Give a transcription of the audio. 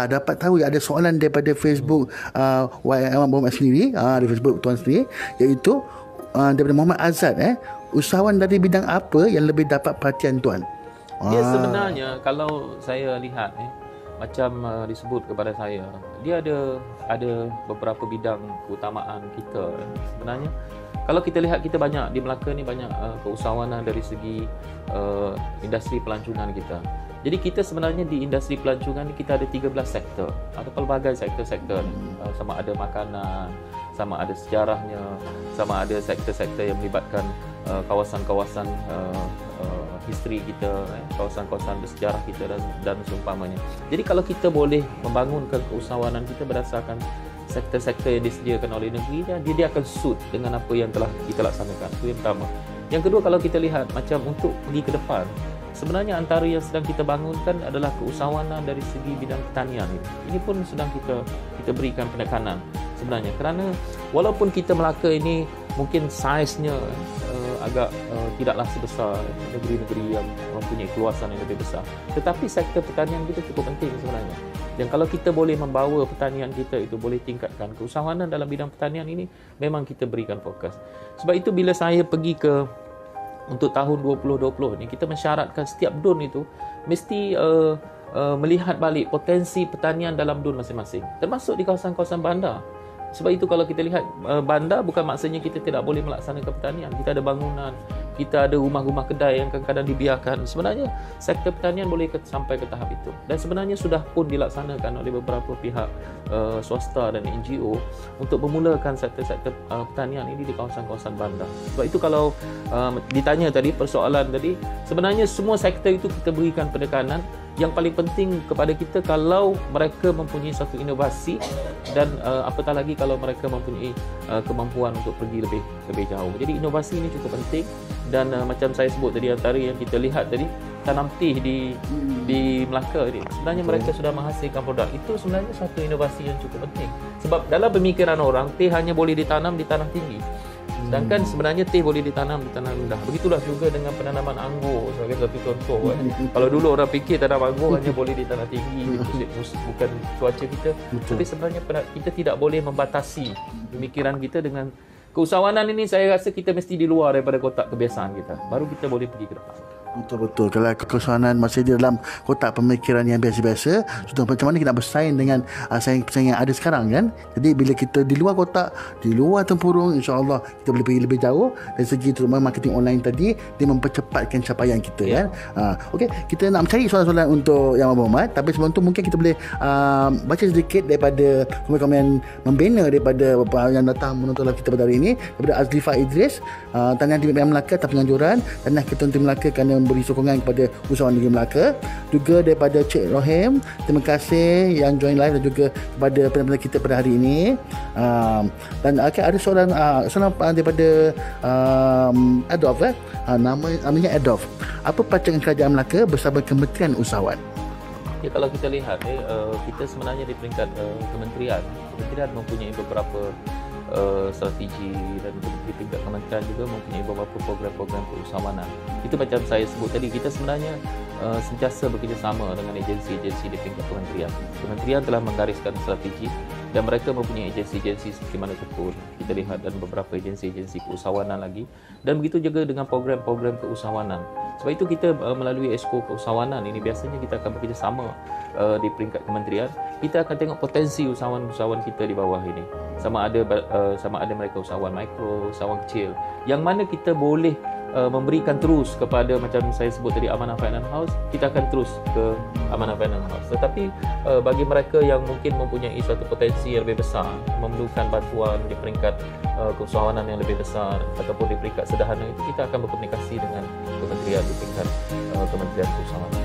dapat tahu ada soalan daripada Facebook Ahmad Muhammad sendiri, di Facebook tuan sendiri, iaitu daripada Muhammad Azad, usahawan dari bidang apa yang lebih dapat perhatian tuan? Dia sebenarnya kalau saya lihat macam disebut kepada saya, dia ada beberapa bidang keutamaan kita. Sebenarnya kalau kita lihat, kita banyak di Melaka ni banyak keusahawanan dari segi industri pelancongan kita. Jadi kita sebenarnya di industri pelancongan ni kita ada 13 sektor. Ada pelbagai sektor-sektor. Sama ada makanan, sama ada sejarahnya, sama ada sektor-sektor yang melibatkan kawasan-kawasan history kita, kawasan-kawasan bersejarah kita dan seumpamanya. Jadi kalau kita boleh membangunkan keusahawanan kita berdasarkan sektor-sektor yang disediakan oleh negeri, dia akan suit dengan apa yang telah kita laksanakan. Itu yang pertama. Yang kedua, kalau kita lihat macam untuk pergi ke depan, sebenarnya antara yang sedang kita bangunkan adalah keusahawanan dari segi bidang pertanian. Ini pun sedang kita berikan penekanan sebenarnya, kerana walaupun kita Melaka ini mungkin saiznya agak tidaklah sebesar negeri-negeri yang mempunyai keluasan yang lebih besar, tetapi sektor pertanian kita cukup penting sebenarnya. Dan kalau kita boleh membawa pertanian kita itu boleh tingkatkan keusahawanan dalam bidang pertanian ini, memang kita berikan fokus. Sebab itu bila saya pergi untuk tahun 2020 ni, kita mensyaratkan setiap DUN itu mesti melihat balik potensi pertanian dalam DUN masing-masing, termasuk di kawasan-kawasan bandar. Sebab itu kalau kita lihat bandar, bukan maksudnya kita tidak boleh melaksanakan pertanian. Kita ada bangunan, kita ada rumah-rumah kedai yang kadang-kadang dibiarkan. Sebenarnya sektor pertanian boleh sampai ke tahap itu. Dan sebenarnya sudah pun dilaksanakan oleh beberapa pihak swasta dan NGO untuk memulakan sektor-sektor pertanian ini di kawasan-kawasan bandar. Sebab itu kalau ditanya tadi, persoalan tadi, sebenarnya semua sektor itu kita berikan penekanan. Yang paling penting kepada kita kalau mereka mempunyai satu inovasi dan apatah lagi kalau mereka mempunyai kemampuan untuk pergi lebih jauh. Jadi inovasi ini cukup penting dan macam saya sebut tadi, antara yang kita lihat tadi, tanam teh di Melaka ini, sebenarnya mereka sudah menghasilkan produk. Itu sebenarnya satu inovasi yang cukup penting. Sebab dalam pemikiran orang, teh hanya boleh ditanam di tanah tinggi. Sedangkan sebenarnya teh boleh ditanam di tanah rendah. Begitulah juga dengan penanaman anggur sebagai satu contoh. Kalau dulu orang fikir tanam anggur hanya boleh di tanah tinggi, bukan cuaca kita. Tapi sebenarnya kita tidak boleh membatasi pemikiran kita dengan keusahawanan ini. Saya rasa kita mesti di luar daripada kotak kebiasaan kita. Baru kita boleh pergi ke depan. Betul-betul. Kalau keusahawanan masih di dalam kotak pemikiran yang biasa-biasa, sudah macam mana kita nak bersaing dengan saing-saing yang ada sekarang kan. Jadi bila kita di luar kotak, di luar tempurung, insya-Allah kita boleh pergi lebih jauh. Dari segi terutama marketing online tadi, dia mempercepatkan capaian kita kan. Okey, kita nak mencari soalan-soalan untuk Yang Muhammad, tapi sebelum tu mungkin kita boleh baca sedikit daripada komen-komen membina daripada yang datang menonton live kita pada hari ini, daripada Azlifah Idris. Tahniah di Melaka atas penganjuran, tahniah Ketua Tim Melaka kerana memberi sokongan kepada usahawan negeri Melaka. Juga daripada Cik Rohim, terima kasih yang join live, dan juga kepada penonton kita pada hari ini. Dan ada soalan daripada Adolf, namanya Adolf. Apa perancangan kerajaan Melaka bersama Kementerian Usahawan? Ya, kalau kita lihat kita sebenarnya di peringkat kementerian mempunyai beberapa strategi, dan di tingkat kementerian juga mempunyai beberapa program-program keusahawanan. Itu macam saya sebut tadi, kita sebenarnya sentiasa bekerjasama dengan agensi-agensi di tingkat kementerian. Kementerian telah menggariskan strategi dan mereka mempunyai agensi-agensi seperti mana pun kita lihat, dan beberapa agensi-agensi keusahawanan lagi, dan begitu juga dengan program-program keusahawanan. Sebab itu kita melalui Esko Keusahawanan ini biasanya kita akan bekerjasama di peringkat kementerian. Kita akan tengok potensi usahawan-usahawan kita di bawah ini, sama ada mereka usahawan mikro, usahawan kecil, yang mana kita boleh memberikan terus kepada, macam saya sebut tadi, Amanah Finance House. Kita akan terus ke Amanah Finance House. Tetapi bagi mereka yang mungkin mempunyai suatu potensi yang lebih besar, memerlukan bantuan di peringkat keusahawanan yang lebih besar ataupun di peringkat sederhana, itu kita akan berkomunikasi dengan kementerian di peringkat Kementerian Keusahawanan.